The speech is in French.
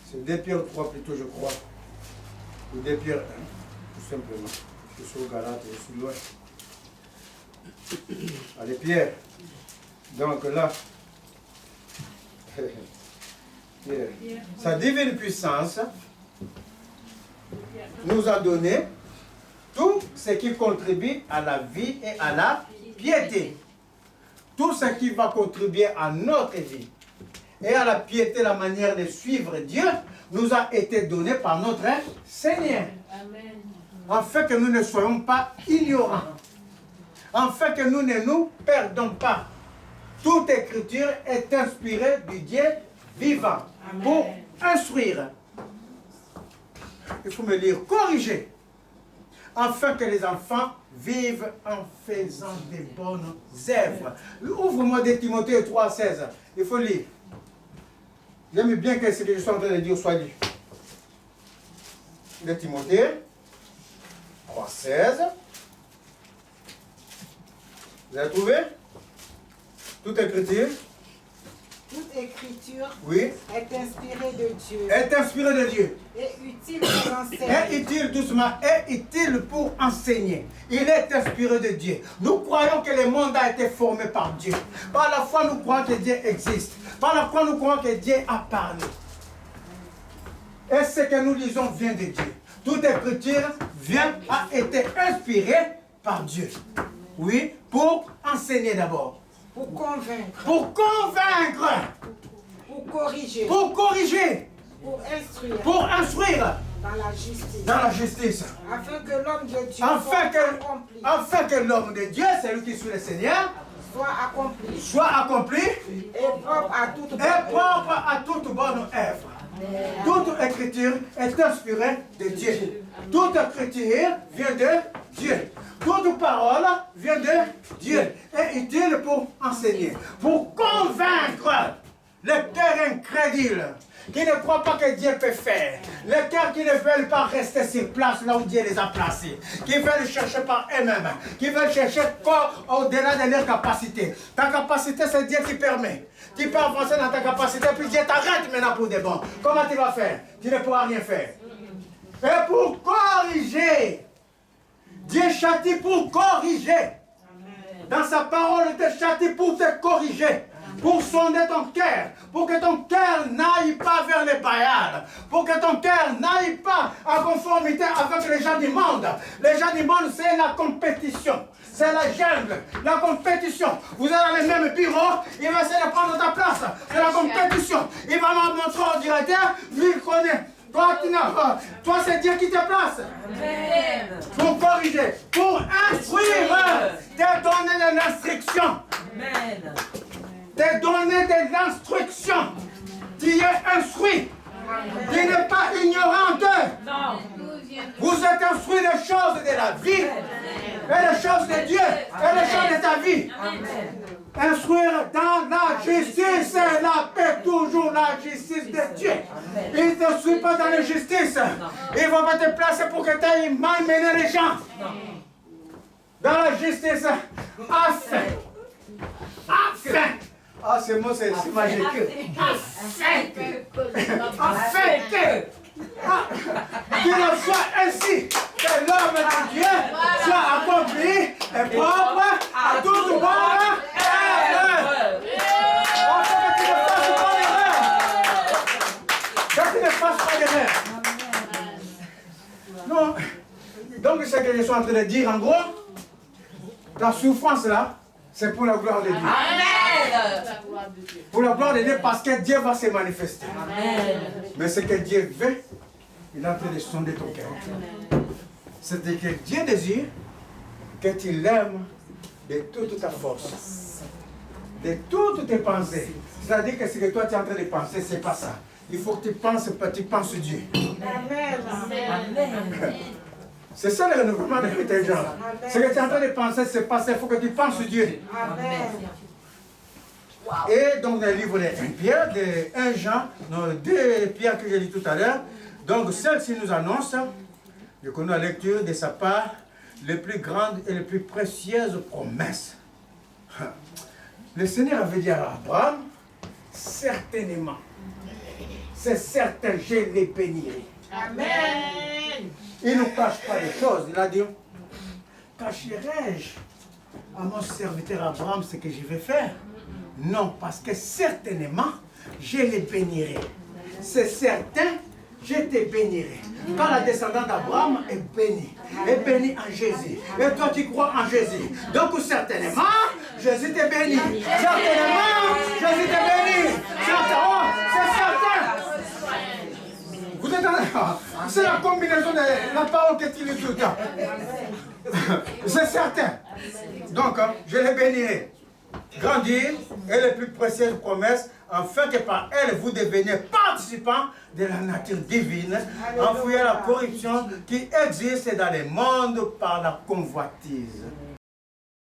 C'est 2 Pierre 3 plutôt, je crois. Ou 2 Pierre 1, tout simplement. Je suis au Galate, je suis loin. Allez, Pierre. Donc là, Pierre, sa divine puissance nous a donné tout ce qui contribue à la vie et à la piété. Tout ce qui va contribuer à notre vie et à la piété, la manière de suivre Dieu, nous a été donné par notre Seigneur. Amen. Afin que nous ne soyons pas ignorants. Afin que nous ne nous perdons pas. Toute écriture est inspirée du Dieu vivant. Amen. Pour instruire. Il faut me lire, corriger. Afin que les enfants vivent en faisant des bonnes œuvres. Ouvre-moi des Timothée 3,16. Il faut lire. J'aime bien que ce que je suis en train de dire soit lu. De Timothée 3,16. Vous avez trouvé? Toute écriture. Toute écriture, oui, est inspirée de Dieu. Est inspirée de Dieu. Et utile pour enseigner. Est utile, doucement, est utile pour enseigner. Il est inspiré de Dieu. Nous croyons que le monde a été formé par Dieu. Par la foi, nous croyons que Dieu existe. Par la foi, nous croyons que Dieu a parlé. Et ce que nous lisons vient de Dieu. Toute écriture a été inspirée par Dieu. Oui, pour enseigner d'abord. Pour convaincre. Pour convaincre. Pour corriger. Pour corriger. Pour instruire. Pour instruire. Dans la justice. Dans la justice. Afin que l'homme de Dieu afin que l'homme de Dieu, celui qui suit le Seigneur, soit accompli. Et propre à toute bonne œuvre. Toute écriture est inspirée de Dieu. Toute écriture vient de Dieu. Toute parole vient de Dieu. Est utile pour enseigner. Pour convaincre le cœur incrédule qui ne croient pas que Dieu peut faire. Les cœurs qui ne veulent pas rester sur place là où Dieu les a placés. Qui veulent chercher par eux-mêmes. Qui veulent chercher au-delà de leur capacité. Ta capacité, c'est Dieu qui permet. Tu peux avancer dans ta capacité, puis Dieu t'arrête maintenant pour de bon. Comment tu vas faire? Tu ne pourras rien faire. Et pour corriger. Dieu châtie pour corriger. Dans sa parole, il te châtie pour te corriger. Pour sonder ton cœur, pour que ton cœur n'aille pas vers les païens, pour que ton cœur n'aille pas en conformité avec les gens du monde. Les gens du monde, c'est la compétition, c'est la jungle, la compétition. Vous êtes dans le même bureau, il va essayer de prendre ta place, c'est la compétition. Il va me montrer au directeur, lui il connaît. Toi c'est Dieu qui te place. Amen. Pour corriger, pour instruire, te donner de l'instruction. Amen. De donner de l'instruction. Tu es instruit. Tu n'es pas ignorante. Vous êtes instruit des choses de la vie. Et des choses de Dieu. Et des choses de ta vie. Instruire dans la justice. La paix, toujours la justice de Dieu. Il ne te suit pas dans la justice. Il ne va pas te placer pour que tu ailles malmener les gens. Dans la justice. Afin. Ah, ce mot, c'est magique. Afin que qu'il en soit ainsi, que l'homme de Dieu soit accompli et propre à toute bonne œuvre. Que tu ne fasses pas d'erreur. Non. Donc, ce que je suis en train de dire, en gros, la souffrance là, c'est pour la gloire de Dieu. Amen. Pour la gloire de Dieu, parce que Dieu va se manifester. Amen. Mais ce que Dieu veut, il est en train de sonder ton cœur. C'est que Dieu désire que tu l'aimes de toute ta force, de toutes tes pensées. C'est-à-dire que ce que toi tu es en train de penser, c'est pas ça. Il faut que tu penses Dieu. Amen. Amen. C'est ça le renouvellement de tes gens. Ce que tu es en train de penser, c'est pas ça. Il faut que tu penses Dieu. Amen. Et donc dans le livre de 1 Pierre, de 1 Jean, non, 2 Pierre que j'ai dit tout à l'heure, donc celle-ci nous annonce, je connais la lecture de sa part, les plus grandes et les plus précieuses promesses. Le Seigneur avait dit à Abraham, certainement, c'est certain, je les bénirai. Amen. Il ne cache pas les choses. Il a dit, cacherai-je à mon serviteur Abraham ce que je vais faire? Non, parce que certainement, je les bénirai. C'est certain, je te bénirai. Quand la descendante d'Abraham est bénie en Jésus. Et toi, tu crois en Jésus. Donc, certainement, Jésus t'est béni. Certainement, Jésus t'est béni. Certainement, c'est certain. Vous êtes c'est la combinaison de la parole que tu lis tout le temps. C'est certain. Donc, je les bénirai. Grandir est la plus précieuse promesse, afin que par elle vous deveniez participants de la nature divine, en fuyant la corruption qui existe dans le monde par la convoitise.